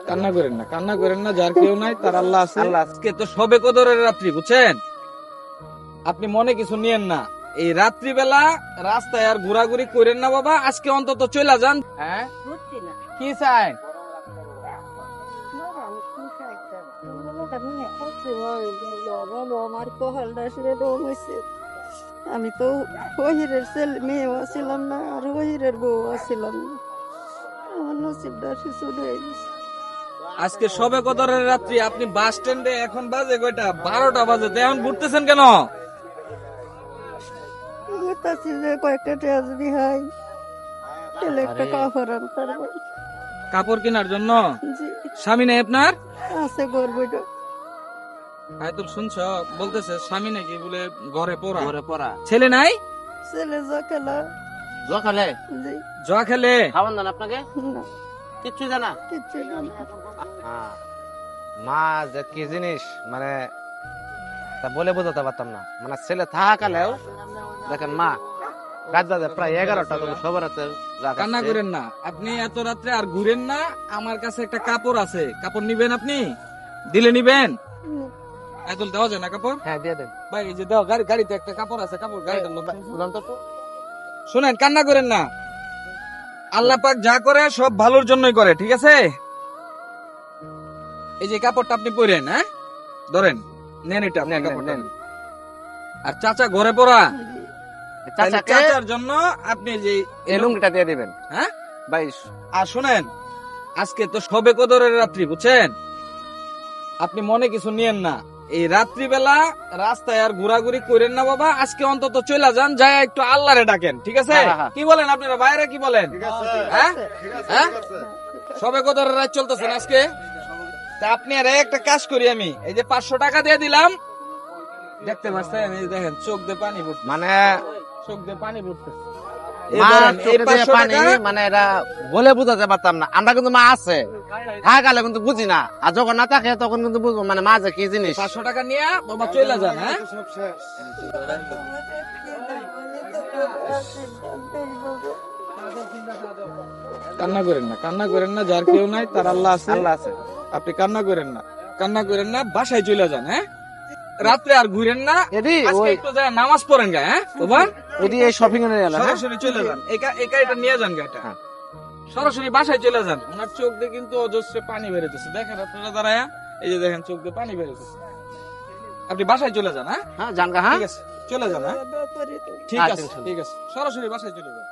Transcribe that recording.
কান্না করেন না, কান্না করেন না, যার কেউ নাই তার আল্লাহ আছে। আজকে তো সবে কদরের রাত্রি, বুঝছেন? আপনি মনে কিছু নিয়েন না। এই রাত্রিবেলা রাস্তায় আর ঘোরাঘুরি করেন না বাবা, আজকে অন্তত চলে যান। হ্যাঁ, কি চাই? আমার কপালটা সেরে হয়েছে। আমি তো হহিরের ছেলে মেয়েও ছিলাম না, আর হহিরের বউ ছিলাম না। আমার নসিবটা শুনে গেছে। আজকে সবে কদরের রাত্রি, আপনি বাস স্ট্যান্ডে এখন বাজে কয়টা? 12টা বাজে, তো এখন ঘুরতেছেন কেন? ঘুরতেছি যে কয়েকটা টাকা যদি হয় তাহলে একটা কাপড় আনতে পারবো। কাপড় কেনার জন্য? জি, স্বামী নেই আপনার? আছে গর্বটা। আয়তুল শুনছ, বলতেছে স্বামী নাকি বলে ঘরে পড়া। ছেলে নাই? ছেলে যা খেলা। জুয়া খেলে? জি, জুয়া খেলে? খাওয়ান দেন আপনাকে? না কিচ্ছু জানা? কিচ্ছু না। মা যে কি জিনিস, মানে তা বলে বোঝাতে পারতাম না। মানে ছেলে থাকালেও দেখেন মা, রাত বাজে প্রায় 11টা, তবু সবার রাতে কান্না করেন না, আপনি এত রাত্রে আর ঘুরেন না। আমার কাছে একটা কাপড় আছে, কাপড় নিবেন? আপনি দিলে নিবেন? আয়তুল দেওয়া যায় না কাপড়? হ্যাঁ দিয়ে দেন ভাই, এই যে দাও, গাড়িতে একটা কাপড় আছে, কাপড় গাড়িটা শুনেন, কান্না করেন না। আল্লাহ পাক যা করে সব ভালোর জন্যই করে, ঠিক আছে? এই যে কাপড়টা আপনি পরেন, হ্যাঁ ধরেন, নেন এটা, আপনার কাপড়টা নেন। আর চাচা ঘরে পড়া, চাচার জন্য আপনি যে এই লুঙ্গিটা দিয়ে দিবেন। হ্যাঁ ভাই আর শুনেন, আজকে তো সবে কদরের রাত্রি, বুঝছেন? আপনি মনে কিছু নিয়েন না। এই রাত্রিবেলা রাস্তায় আর ঘোরাঘুরি করেন না বাবা, আজকে অন্তত চলে যান, যায় একটু আল্লাহরে ডাকেন, ঠিক আছে? কি বলেন আপনারা বাইরে, কি বলেন? হ্যাঁ হ্যাঁ, সবে কদরের রাত চলতেছেন আজকে। তা আপনি আর একটা কাজ করি, আমি এই যে 500 টাকা দিয়ে দিলাম, দেখতে পাচ্ছেন? এই দেখেন চোখ দিয়ে পানি পড়ছে, মানে চোখ দিয়ে পানি পড়তেছে। মানে এটা বলে বুঝাতে পারতাম না। আমরা কিন্তু মা আছে, থাকালে কিন্তু বুঝি না, আর যখন না থাকে তখন কিন্তু বুঝবো মানে মা যে কি জিনিস। 500 টাকা নিয়ে বাবা চলে যান। হ্যাঁ, কান্না করেন না, কান্না করেন না, যার কেউ নাই তার আল্লাহ আছে। আল্লাহ আছে। আপনি কান্না করেন না, কান্না করেন না, বাসায় চলে যান। হ্যাঁ, রাত্রে আর ঘুরেন না, আজকে একটু যায় নামাজ পড়েন গা। হ্যাঁ বাবা, এই শপিং এর সরাসরি চলে যান, এটা নিয়ে যান গাটা, সরাসরি বাসায় চলে যান। ওনার চোখ দিয়ে কিন্তু অজস্র পানি বেরোতেছে, দেখেন আপনারা দাঁড়ায়, এই যে দেখেন চোখ দিয়ে পানি বেরোতেছে। আপনি বাসায় চলে যান। হ্যাঁ হ্যাঁ জানগা, হ্যাঁ ঠিক আছে, চলে যান। হ্যাঁ ঠিক আছে, ঠিক আছে, সরাসরি বাসায় চলে যান।